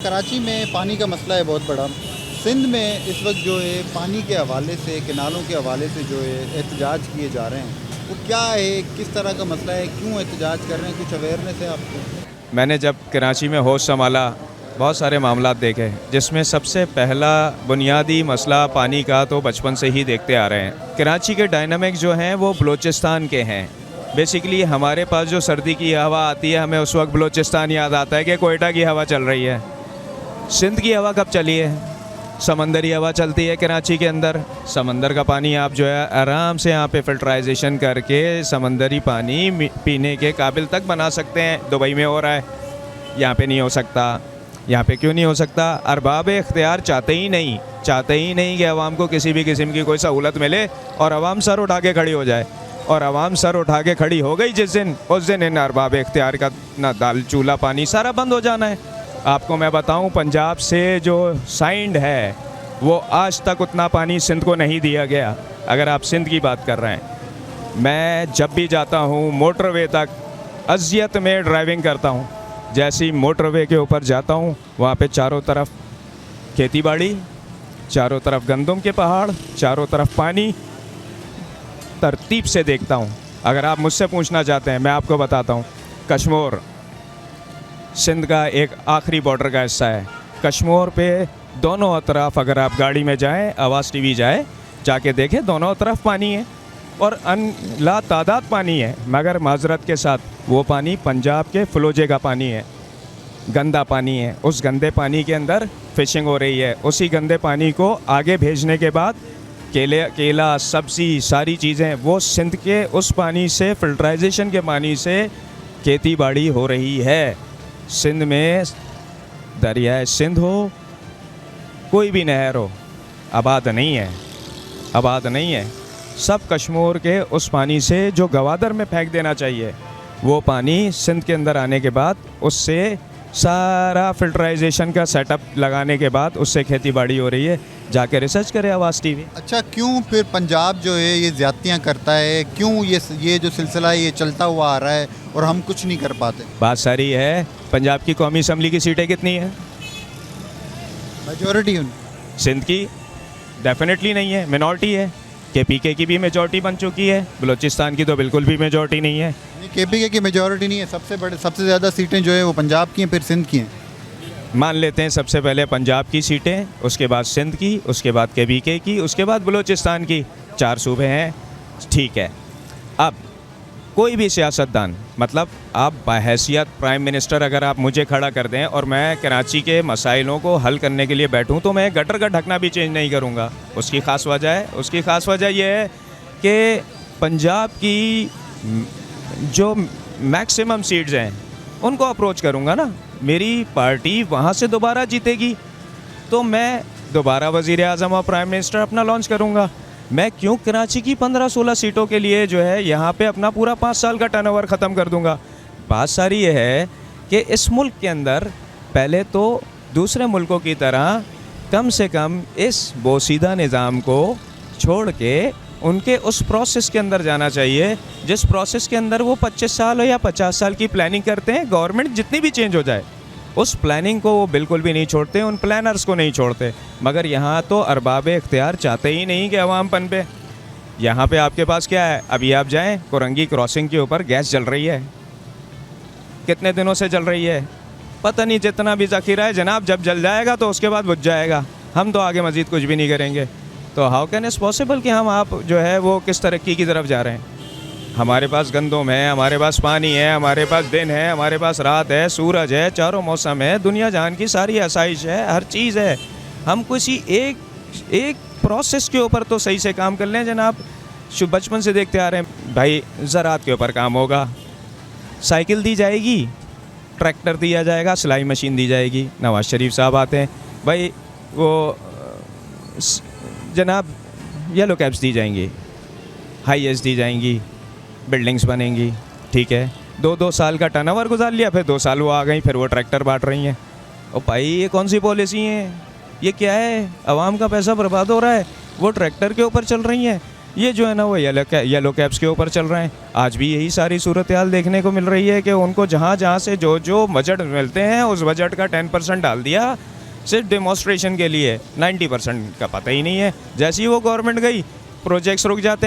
कराची में पानी का मसला है बहुत बड़ा। सिंध में इस वक्त जो है पानी के हवाले से, किनारों के हवाले से जो है एहतजाज किए जा रहे हैं। वो क्या है, किस तरह का मसला है, क्यों एहतजाज कर रहे हैं, कुछ अवेयरनेस है आपको? मैंने जब कराची में होश संभाला बहुत सारे मामलात देखे, जिसमें सबसे पहला बुनियादी मसला पानी का तो बचपन से ही देखते आ रहे हैं। कराची के डायनामिक जो हैं वो बलूचिस्तान के हैं। बेसिकली हमारे पास जो सर्दी की हवा आती है, हमें उस वक्त बलूचिस्तान याद आता है कि कोयटा की हवा चल रही है। सिंध की हवा कब चली है? समंदरी हवा चलती है कराची के अंदर। समंदर का पानी आप जो है आराम से यहाँ पे फ़िल्टराइजेशन करके समंदरी पानी पीने के काबिल तक बना सकते हैं। दुबई में हो रहा है, यहाँ पे नहीं हो सकता। यहाँ पे क्यों नहीं हो सकता? अरबाब इख्तियार चाहते ही नहीं कि अवाम को किसी भी किस्म की कोई सहूलत मिले और अवाम सर उठा के खड़ी हो जाए। और अवाम सर उठा के खड़ी हो गई जिस दिन, उस दिन इन अरबाब इख्तियार का ना दाल चूल्हा पानी सारा बंद हो जाना है। आपको मैं बताऊं, पंजाब से जो साइंड है वो आज तक उतना पानी सिंध को नहीं दिया गया। अगर आप सिंध की बात कर रहे हैं, मैं जब भी जाता हूं मोटरवे तक अज़ियत में ड्राइविंग करता हूं। जैसे ही मोटरवे के ऊपर जाता हूं, वहाँ पे चारों तरफ खेती बाड़ी, चारों तरफ गंदम के पहाड़, चारों तरफ पानी, तरतीब से देखता हूँ। अगर आप मुझसे पूछना चाहते हैं, मैं आपको बताता हूँ। कश्मीर सिंध का एक आखिरी बॉर्डर का हिस्सा है। कश्मीर पे दोनों तरफ अगर आप गाड़ी में जाएं, आवाज़ टीवी जाके देखें, दोनों तरफ पानी है और ला तादाद पानी है। मगर माजरत के साथ वो पानी पंजाब के फलोजे का पानी है, गंदा पानी है। उस गंदे पानी के अंदर फ़िशिंग हो रही है। उसी गंदे पानी को आगे भेजने के बाद केला सब्ज़ी सारी चीज़ें वो सिंध के उस पानी से, फ़िल्टराइजेशन के पानी से खेती बाड़ी हो रही है। सिंध में दरियाए सिंध हो, कोई भी नहर हो, आबाद नहीं है। सब कश्मीर के उस पानी से जो गवादर में फेंक देना चाहिए, वो पानी सिंध के अंदर आने के बाद उससे सारा फ़िल्टराइजेशन का सेटअप लगाने के बाद उससे खेती बाड़ी हो रही है। जाके रिसर्च करें आवाज़ टीवी। अच्छा, क्यों फिर पंजाब जो है ये ज़्यादतियाँ करता है? क्यों ये जो सिलसिला है ये चलता हुआ आ रहा है और हम कुछ नहीं कर पाते? बात सारी है, पंजाब की कौमी असम्बली की सीटें कितनी है? मेजॉरिटी उन सिंध की डेफिनेटली नहीं है, मिनॉरिटी है। केपीके की भी मेजॉरिटी बन चुकी है, बलूचिस्तान की तो बिल्कुल भी मेजॉरिटी नहीं है। केपीके की मेजॉरिटी नहीं है। सबसे ज़्यादा सीटें जो है वो पंजाब की हैं, फिर सिंध की हैं। मान लेते हैं सबसे पहले पंजाब की सीटें, उसके बाद सिंध की, उसके बाद केपीके की, उसके बाद बलूचिस्तान की। 4 सूबे हैं, ठीक है। अब कोई भी सियासतदान, मतलब आप बहैसियत प्राइम मिनिस्टर अगर आप मुझे खड़ा कर दें और मैं कराची के मसाइलों को हल करने के लिए बैठूं, तो मैं गटर का ढकना भी चेंज नहीं करूंगा। उसकी ख़ास वजह यह है कि पंजाब की जो मैक्सिमम सीट्स हैं उनको अप्रोच करूंगा ना। मेरी पार्टी वहाँ से दोबारा जीतेगी तो मैं दोबारा वज़ीर आज़म और प्राइम मिनिस्टर अपना लॉन्च करूँगा। मैं क्यों कराची की 15-16 सीटों के लिए जो है यहाँ पे अपना पूरा 5 साल का टर्नओवर ख़त्म कर दूँगा? बात सारी ये है कि इस मुल्क के अंदर पहले तो दूसरे मुल्कों की तरह कम से कम इस बोसीदा निज़ाम को छोड़ के उनके उस प्रोसेस के अंदर जाना चाहिए, जिस प्रोसेस के अंदर वो 25 साल या 50 साल की प्लानिंग करते हैं। गवर्नमेंट जितनी भी चेंज हो जाए, उस प्लानिंग को वो बिल्कुल भी नहीं छोड़ते, उन प्लानर्स को नहीं छोड़ते। मगर यहाँ तो अरबाब इख्तियार चाहते ही नहीं कि अवाम पन पे। यहाँ पे आपके पास क्या है? अभी आप जाएँ, कोरंगी क्रॉसिंग के ऊपर गैस जल रही है, कितने दिनों से जल रही है, पता नहीं। जितना भी ज़ख़ीरा है जनाब, जब जल जाएगा तो उसके बाद बुझ जाएगा। हम तो आगे मज़ीद कुछ भी नहीं करेंगे। तो हाउ कैन इट्स पॉसिबल कि हम आप जो है वो किस तरक्की की तरफ जा रहे हैं? हमारे पास गंदम है, हमारे पास पानी है, हमारे पास दिन है, हमारे पास रात है, सूरज है, चारों मौसम है, दुनिया जहान की सारी आसाइश है, हर चीज़ है। हम किसी एक प्रोसेस के ऊपर तो सही से काम कर लें जनाब। बचपन से देखते आ रहे हैं भाई, ज़राअत के ऊपर काम होगा, साइकिल दी जाएगी, ट्रैक्टर दिया जाएगा, सिलाई मशीन दी जाएगी। नवाज़ शरीफ साहब आते हैं, भाई वो जनाब येलो कैब्स दी जाएंगी, हाईएस्ट दी जाएंगी, बिल्डिंग्स बनेंगी, ठीक है। 2-2 साल का टर्नओवर गुजार लिया, फिर 2 साल वो आ गई, फिर वो ट्रैक्टर बांट रही हैं। ओ भाई, ये कौन सी पॉलिसी है? ये क्या है? आवाम का पैसा बर्बाद हो रहा है, वो ट्रैक्टर के ऊपर चल रही हैं। ये जो है ना वो येलो कैप्स के ऊपर चल रहे हैं। आज भी यही सारी सूरत हाल देखने को मिल रही है कि उनको जहाँ जहाँ से जो जो बजट मिलते हैं उस बजट का 10% डाल दिया सिर्फ डेमोस्ट्रेशन के लिए। 90% का पता ही नहीं है। जैसे ही वो गवर्नमेंट गई प्रोजेक्ट्स रुक जाते हैं।